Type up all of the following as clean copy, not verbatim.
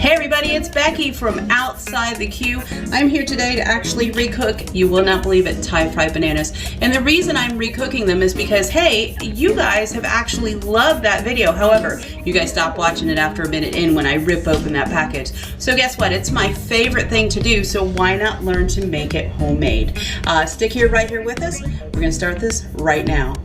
Hey everybody, it's Becky from Outside the Q. I'm here today to actually recook, you will not believe it, Thai fried bananas. And the reason I'm recooking them is because, hey, you guys have actually loved that video. However, you guys stopped watching it after a minute in when I rip open that package. So guess what? It's my favorite thing to do, so why not learn to make it homemade? Stick here right here with us. We're gonna start this right now.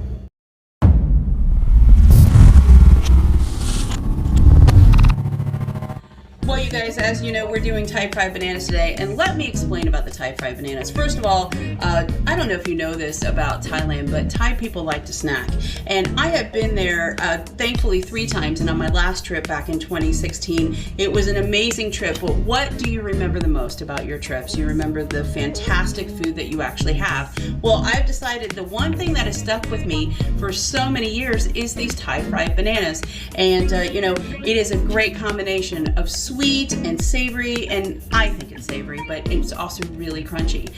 Well, you guys, as you know, we're doing Thai fried bananas today, and let me explain about the Thai fried bananas. First of all, I don't know if you know this about Thailand, but Thai people like to snack. And I have been there, thankfully, 3 times, and on my last trip back in 2016, it was an amazing trip. But what do you remember the most about your trips? You remember the fantastic food that you actually have. Well, I've decided the one thing that has stuck with me for so many years is these Thai fried bananas. And, you know, it is a great combination of sweet and savory, and I think it's savory, but it's also really crunchy.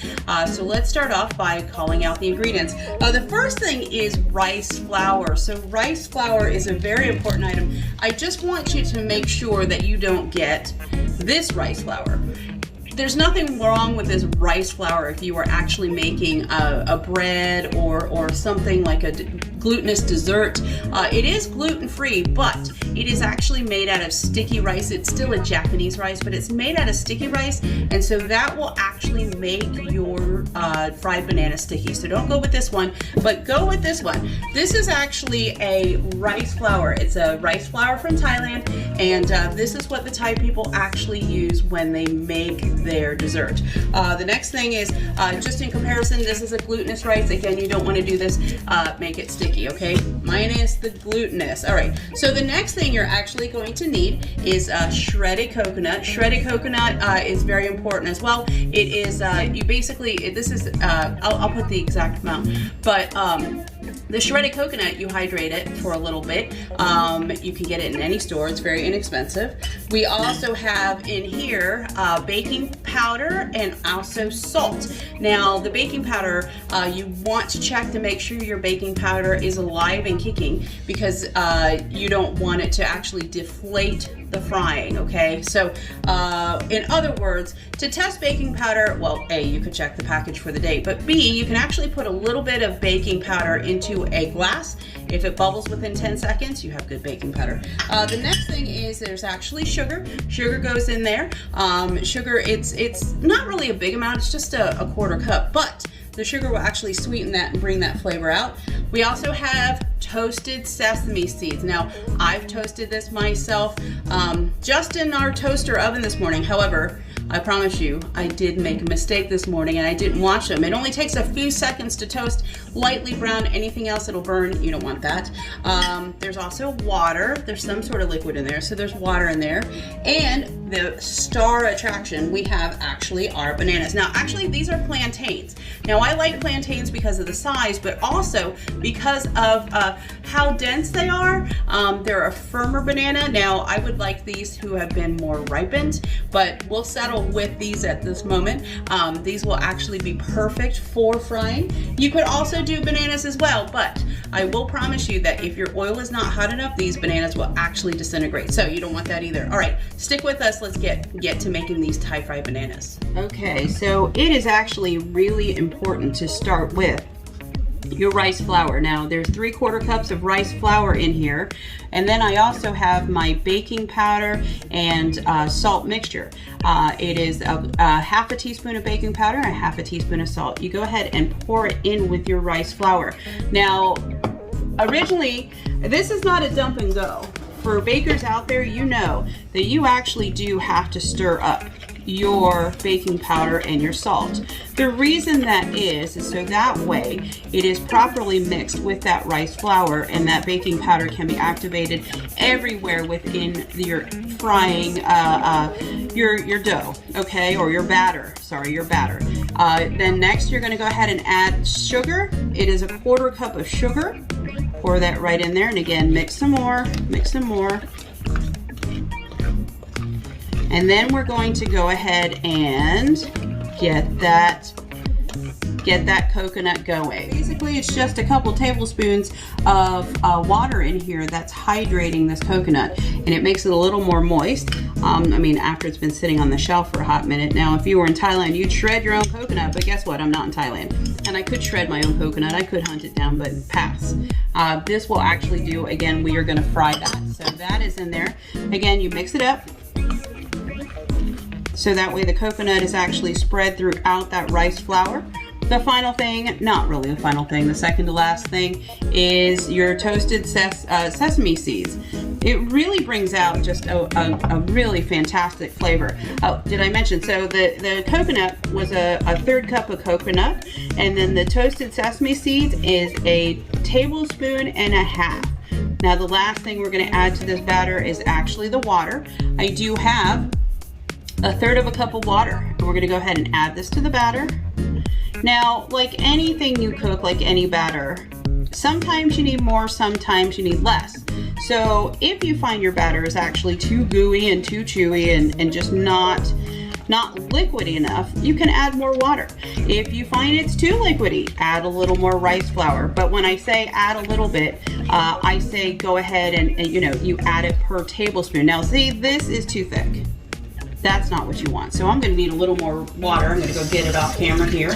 So let's start off by calling out the ingredients. The first thing is rice flour. So rice flour is a very important item. I just want you to make sure that you don't get this rice flour. There's nothing wrong with this rice flour if you are actually making a bread or something like a glutinous dessert. It is gluten-free, but it is actually made out of sticky rice. It's still a Japanese rice, but it's made out of sticky rice, and so that will actually make your fried banana sticky. So don't go with this one, but go with this one. This is actually a rice flour. It's a rice flour from Thailand, and this is what the Thai people actually use when they make their dessert. The next thing is, just in comparison, this is a glutinous rice. Again, you don't want to do this, make it sticky, okay? Minus the glutinous. All right, so the next thing you're actually going to need is shredded coconut. Shredded coconut is very important as well. It is, you basically, this is, I'll put the exact amount, but the shredded coconut, you hydrate it for a little bit. You can get it in any store. It's very inexpensive. We also have in here baking powder and also salt. Now, the baking powder, you want to check to make sure your baking powder is alive and kicking, because you don't want it to actually deflate the frying, okay? So in other words, to test baking powder, well, A, you could check the package for the date, but B, you can actually put a little bit of baking powder into a glass. If it bubbles within 10 seconds, you have good baking powder. The next thing is there's actually sugar. Sugar goes in there. Sugar, it's not really a big amount, it's just a 1/4 cup, but the sugar will actually sweeten that and bring that flavor out. We also have toasted sesame seeds. Now, I've toasted this myself just in our toaster oven this morning. However, I promise you, I did make a mistake this morning and I didn't wash them. It only takes a few seconds to toast, lightly brown. Anything else, it'll burn. You don't want that. There's also water. There's some sort of liquid in there, so there's water in there. And the star attraction, we have actually our bananas. Now, actually, these are plantains. Now, I like plantains because of the size, but also because of how dense they are. They're a firmer banana. Now, I would like these who have been more ripened, but we'll settle with these at this moment. These will actually be perfect for frying. You could also do bananas as well, but I will promise you that if your oil is not hot enough, these bananas will actually disintegrate. So you don't want that either. All right, stick with us. Let's get to making these Thai fried bananas. Okay, so it is actually really important to start with your rice flour. Now, there's 3/4 cups of rice flour in here, and then I also have my baking powder and salt mixture. It is a 1/2 teaspoon of baking powder and 1/2 teaspoon of salt. You go ahead and pour it in with your rice flour. Now, originally, this is not a dump and go. For bakers out there, you know that you actually do have to stir up your baking powder and your salt. The reason that is so that way it is properly mixed with that rice flour, and that baking powder can be activated everywhere within your frying your dough, okay, or your batter. Sorry, your batter. Then next you're going to go ahead and add sugar. It is a 1/4 cup of sugar. Pour that right in there, and again, mix some more, mix some more. And then we're going to go ahead and get that coconut going. Basically, it's just a couple tablespoons of water in here that's hydrating this coconut, and it makes it a little more moist. I mean, after it's been sitting on the shelf for a hot minute. Now, if you were in Thailand, you'd shred your own coconut, but guess what? I'm not in Thailand. And I could shred my own coconut. I could hunt it down, but pass. This will actually do, again, we are gonna fry that. So that is in there. Again, you mix it up. So that way the coconut is actually spread throughout that rice flour. The final thing, not really the final thing, the second to last thing is your toasted sesame seeds. It really brings out just a really fantastic flavor. Oh, did I mention, so the coconut was a 1/3 cup of coconut, and then the toasted sesame seeds is a 1.5 tablespoons. Now the last thing we're gonna add to this batter is actually the water. I do have 1/3 cup of water. And we're gonna go ahead and add this to the batter. Now, like anything you cook, like any batter, sometimes you need more, sometimes you need less. So if you find your batter is actually too gooey and too chewy and just not liquidy enough, you can add more water. If you find it's too liquidy, add a little more rice flour. But when I say add a little bit, I say go ahead and you add it per tablespoon. Now see, this is too thick. That's not what you want. So I'm gonna need a little more water. I'm gonna go get it off camera here.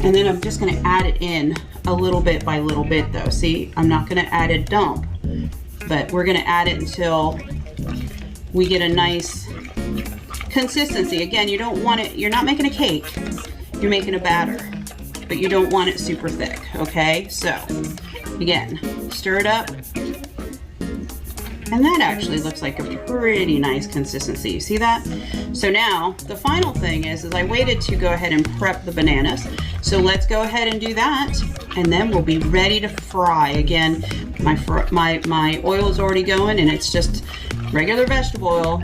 And then I'm just gonna add it in a little bit by little bit though. See, I'm not gonna add a dump, but we're gonna add it until we get a nice consistency. Again, you don't want it, you're not making a cake, you're making a batter, but you don't want it super thick, okay? So, again, stir it up. And that actually looks like a pretty nice consistency. You see that? So now the final thing is I waited to go ahead and prep the bananas. So let's go ahead and do that, and then we'll be ready to fry. Again, my oil is already going, and it's just regular vegetable oil.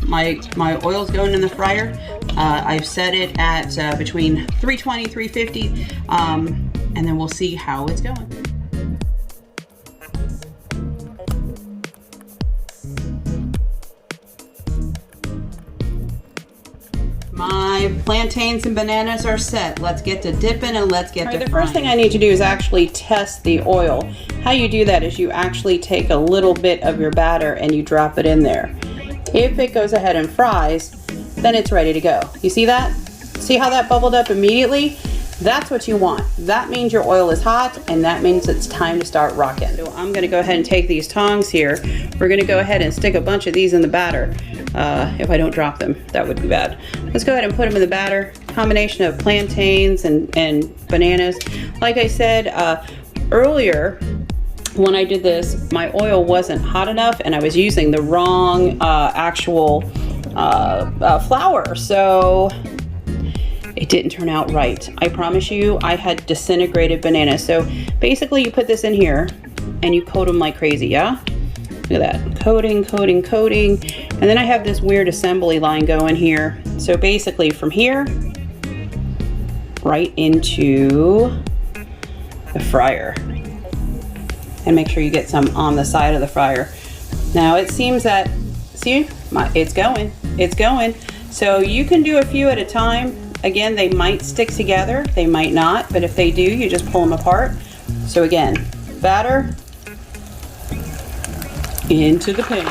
My oil's going in the fryer. I've set it at between 320, 350, and then we'll see how it's going. My plantains and bananas are set. Let's get to dipping and let's get to frying. The first thing I need to do is actually test the oil. How you do that is you actually take a little bit of your batter and you drop it in there. If it goes ahead and fries, then it's ready to go. You see that? See how that bubbled up immediately? That's what you want. That means your oil is hot, and that means it's time to start rocking. So I'm gonna go ahead and take these tongs here. We're gonna go ahead and stick a bunch of these in the batter. If I don't drop them, that would be bad. Let's go ahead and put them in the batter. Combination of plantains and bananas. Like I said earlier, when I did this, my oil wasn't hot enough, and I was using the wrong actual flour. So it didn't turn out right. I promise you, I had disintegrated bananas. So basically you put this in here and you coat them like crazy, yeah? Look at that, coating, coating, coating. And then I have this weird assembly line going here. So basically from here, right into the fryer. And make sure you get some on the side of the fryer. Now it seems that, see, it's going. So you can do a few at a time. Again, they might stick together, they might not, but if they do, you just pull them apart. So again, batter into the pan.